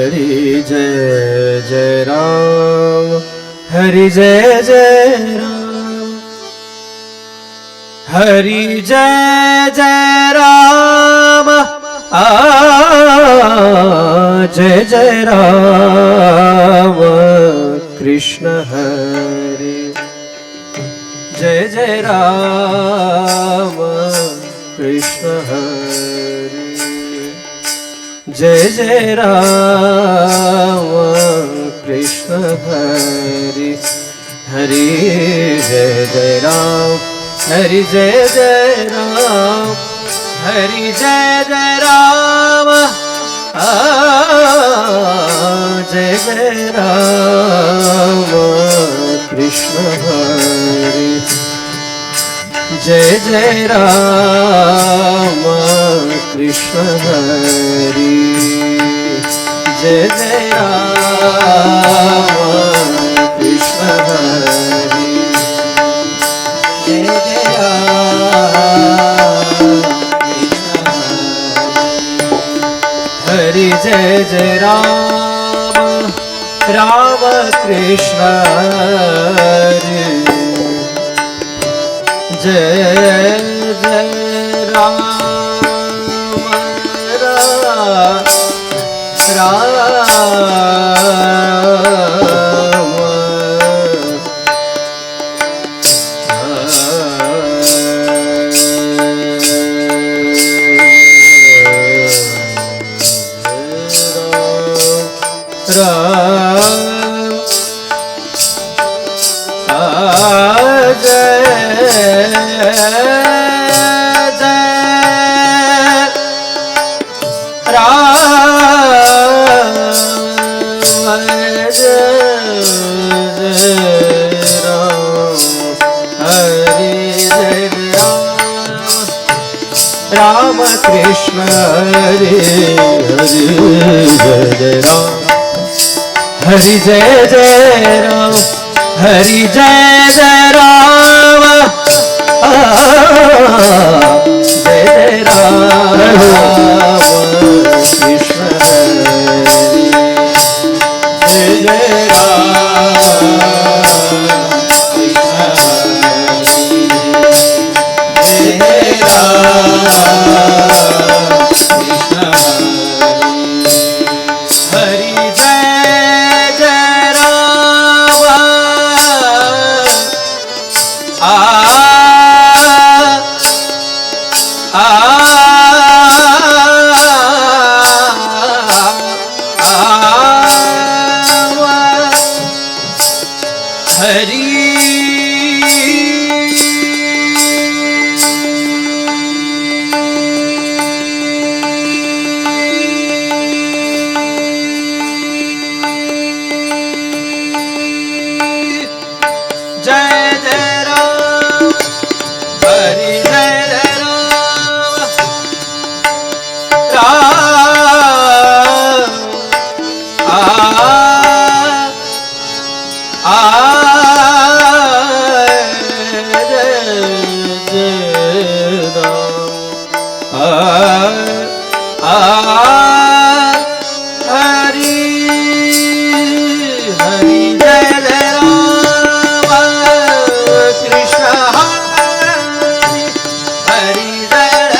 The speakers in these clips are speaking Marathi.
हरि जय जय राम, हरि जय जय राम, हरि जय जय राम, जय जय राम, कृष्ण हरि जय जय राम, कृष्ण हरि जय जय राम, कृष्ण हरि हरि जय जय राम, हरि जय जय राम, हरि जय जय राम, जय जय राम, कृष्ण हरि जय जय राम, कृष्ण हरि जय जय राम, कृष्ण हरि जय जय राम, कृष्ण हरि जय जय राम, राम कृष्ण हरि जय जय राम, राम कृष्ण हरि हरि जय जय राम, हरि जय जय राम, हरि जय जय राम, जय जय राम, कृष्ण हरि जय जय राम, कृष्ण हरि जय जय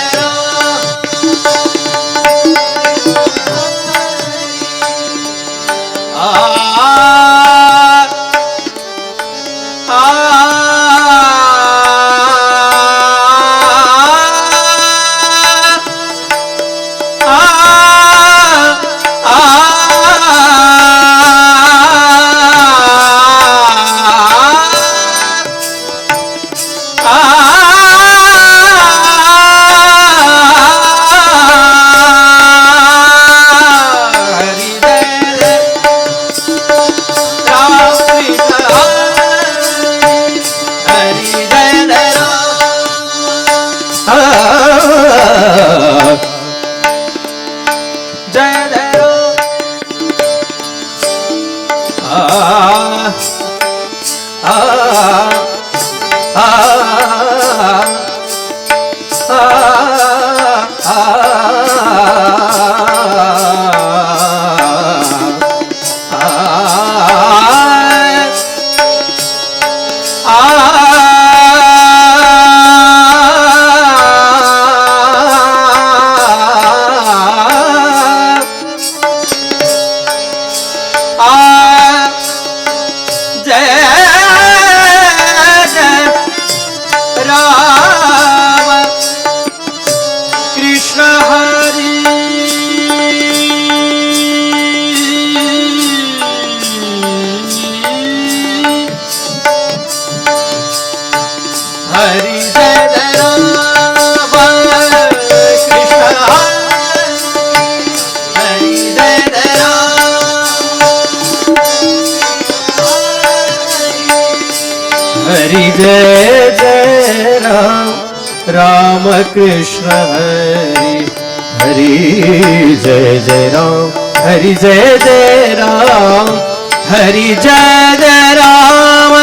हरि जय जय राम राम कृष्ण हरि हरि जय जय राम हरि जय जय राम हरि जय जय राम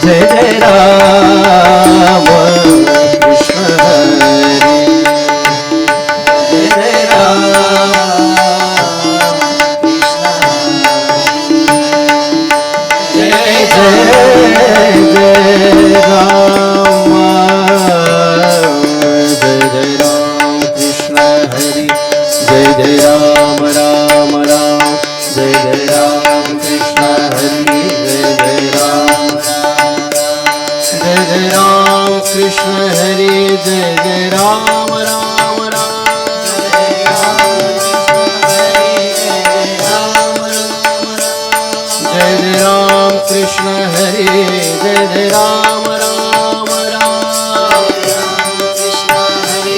जय जय राम कृष्ण हरि जय जय राम कृष्ण हरे जय जय राम राम राम कृष्ण हरे जय जय राम राम राम जय जय राम कृष्ण हरे जय जय राम राम राम जय राम कृष्ण हरे जय जय राम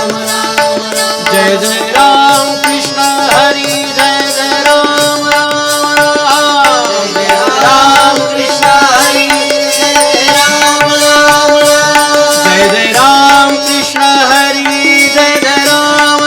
राम राम जय जय राम कृष्ण हरे जय जय राम राम राम जय कृष्ण हरे जय जय राम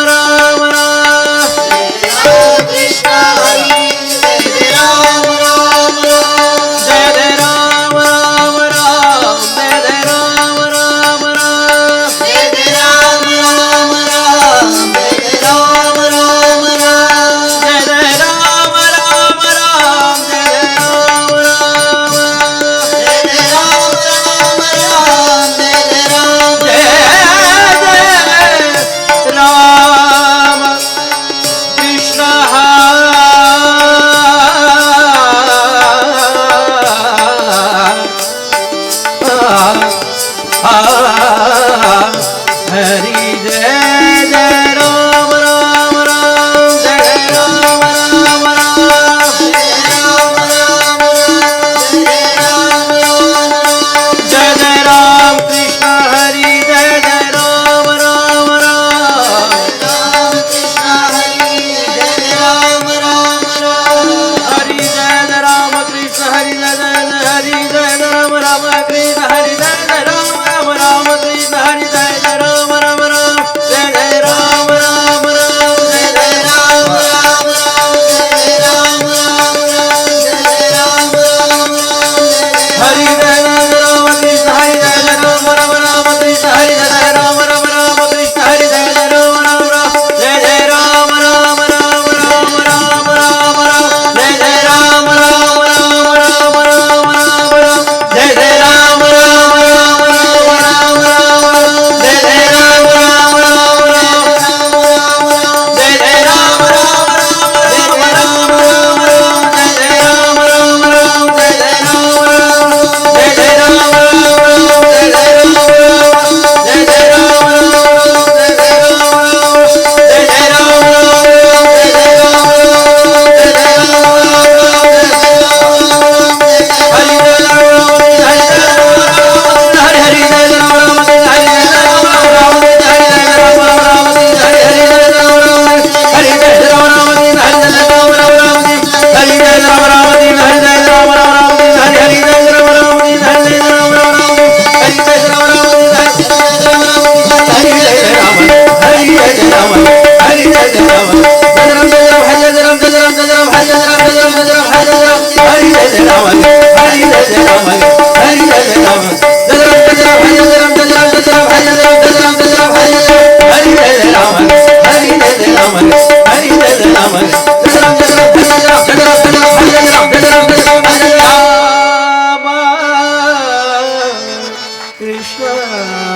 Krishna